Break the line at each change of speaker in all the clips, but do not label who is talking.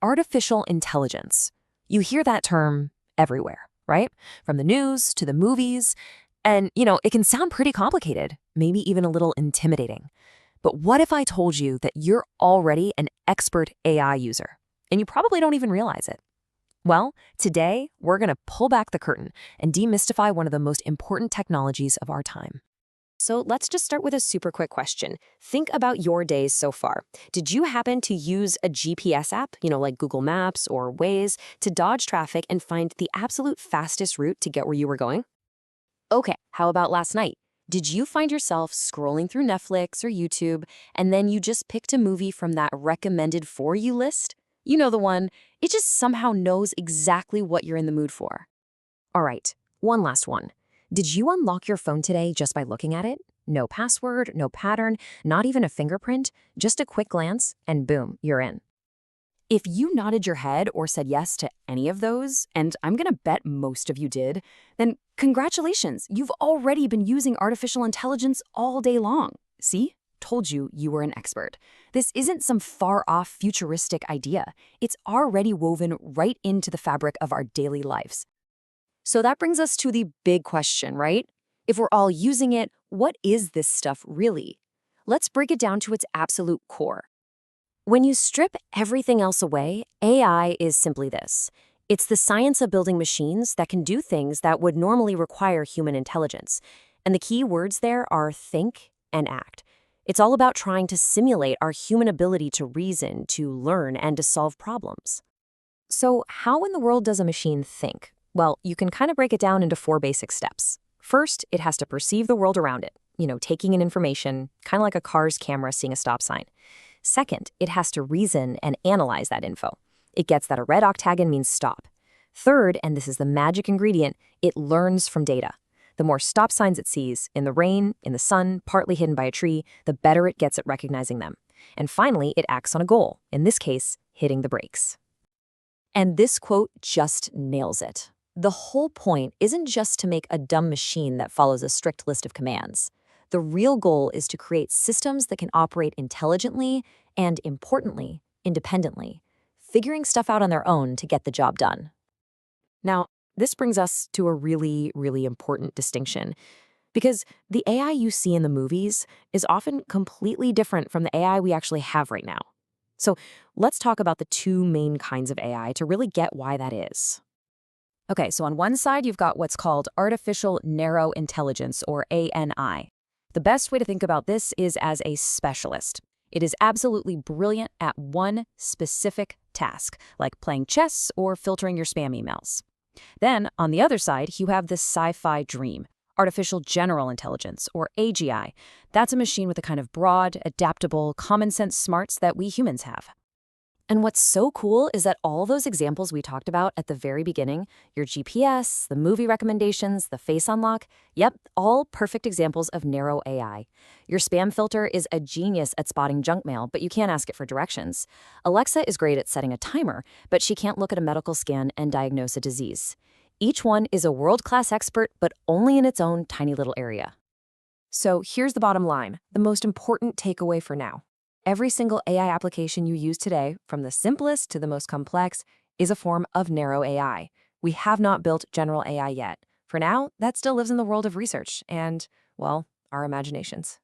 artificial intelligence. You hear that term everywhere, right? From the news to the movies. And, it can sound pretty complicated, maybe even a little intimidating. But what if I told you that you're already an expert AI user, and you probably don't even realize it? Well, today, we're going to pull back the curtain and demystify one of the most important technologies of our time. So let's just start with a super quick question. Think about your days so far. Did you happen to use a GPS app, like Google Maps or Waze, to dodge traffic and find the absolute fastest route to get where you were going? Okay, how about last night? Did you find yourself scrolling through Netflix or YouTube, and then you just picked a movie from that recommended for you list? You know the one, it just somehow knows exactly what you're in the mood for. All right, one last one. Did you unlock your phone today just by looking at it? No password, no pattern, not even a fingerprint, just a quick glance, and boom, you're in. If you nodded your head or said yes to any of those, and I'm gonna bet most of you did, then congratulations, you've already been using artificial intelligence all day long. See? Told you you were an expert. This isn't some far-off futuristic idea. It's already woven right into the fabric of our daily lives. So that brings us to the big question, right? If we're all using it, what is this stuff really? Let's break it down to its absolute core. When you strip everything else away, AI is simply this. It's the science of building machines that can do things that would normally require human intelligence. And the key words there are think and act. It's all about trying to simulate our human ability to reason, to learn, and to solve problems. So how in the world does a machine think? Well, you can kind of break it down into 4 basic steps. First, it has to perceive the world around it, taking in information, kind of like a car's camera seeing a stop sign. Second, it has to reason and analyze that info. It gets that a red octagon means stop. Third, and this is the magic ingredient, it learns from data. The more stop signs it sees, in the rain, in the sun, partly hidden by a tree, the better it gets at recognizing them. And finally, it acts on a goal, in this case, hitting the brakes. And this quote just nails it. The whole point isn't just to make a dumb machine that follows a strict list of commands. The real goal is to create systems that can operate intelligently and, importantly, independently, figuring stuff out on their own to get the job done. Now, this brings us to a really, really important distinction, because the AI you see in the movies is often completely different from the AI we actually have right now. So let's talk about the 2 main kinds of AI to really get why that is. Okay, so on one side, you've got what's called artificial narrow intelligence, or ANI. The best way to think about this is as a specialist. It is absolutely brilliant at one specific task, like playing chess or filtering your spam emails. Then, on the other side, you have this sci-fi dream, artificial general intelligence, or AGI. That's a machine with the kind of broad, adaptable, common-sense smarts that we humans have. And what's so cool is that all those examples we talked about at the very beginning, your GPS, the movie recommendations, the face unlock, yep, all perfect examples of narrow AI. Your spam filter is a genius at spotting junk mail, but you can't ask it for directions. Alexa is great at setting a timer, but she can't look at a medical scan and diagnose a disease. Each one is a world-class expert, but only in its own tiny little area. So here's the bottom line, the most important takeaway for now. Every single AI application you use today, from the simplest to the most complex, is a form of narrow AI. We have not built general AI yet. For now, that still lives in the world of research and, well, our imaginations.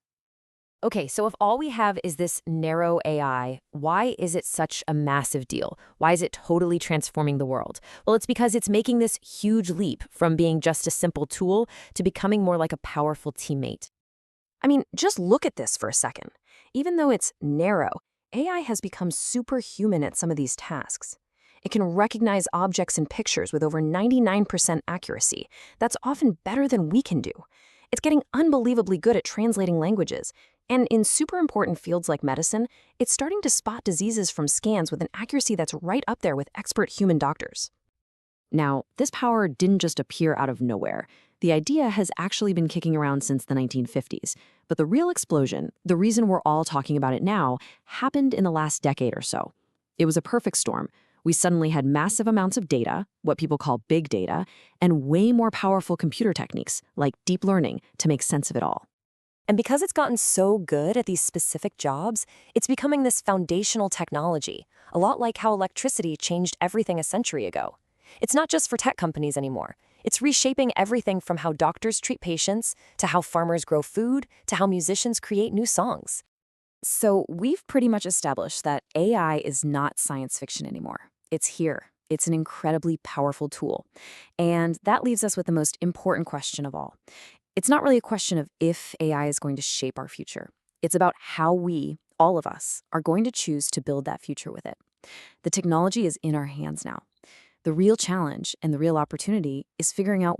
Okay, so if all we have is this narrow AI, why is it such a massive deal? Why is it totally transforming the world? Well, it's because it's making this huge leap from being just a simple tool to becoming more like a powerful teammate. I mean, just look at this for a second. Even though it's narrow, AI has become superhuman at some of these tasks. It can recognize objects and pictures with over 99% accuracy. That's often better than we can do. It's getting unbelievably good at translating languages. And in super important fields like medicine, it's starting to spot diseases from scans with an accuracy that's right up there with expert human doctors. Now, this power didn't just appear out of nowhere. The idea has actually been kicking around since the 1950s. But the real explosion, the reason we're all talking about it now, happened in the last decade or so. It was a perfect storm. We suddenly had massive amounts of data, what people call big data, and way more powerful computer techniques, like deep learning, to make sense of it all. And because it's gotten so good at these specific jobs, it's becoming this foundational technology, a lot like how electricity changed everything a century ago. It's not just for tech companies anymore. It's reshaping everything from how doctors treat patients, to how farmers grow food, to how musicians create new songs.
So we've pretty much established that AI is not science fiction anymore. It's here. It's an incredibly powerful tool. And that leaves us with the most important question of all. It's not really a question of if AI is going to shape our future. It's about how we, all of us, are going to choose to build that future with it. The technology is in our hands now. The real challenge and the real opportunity is figuring out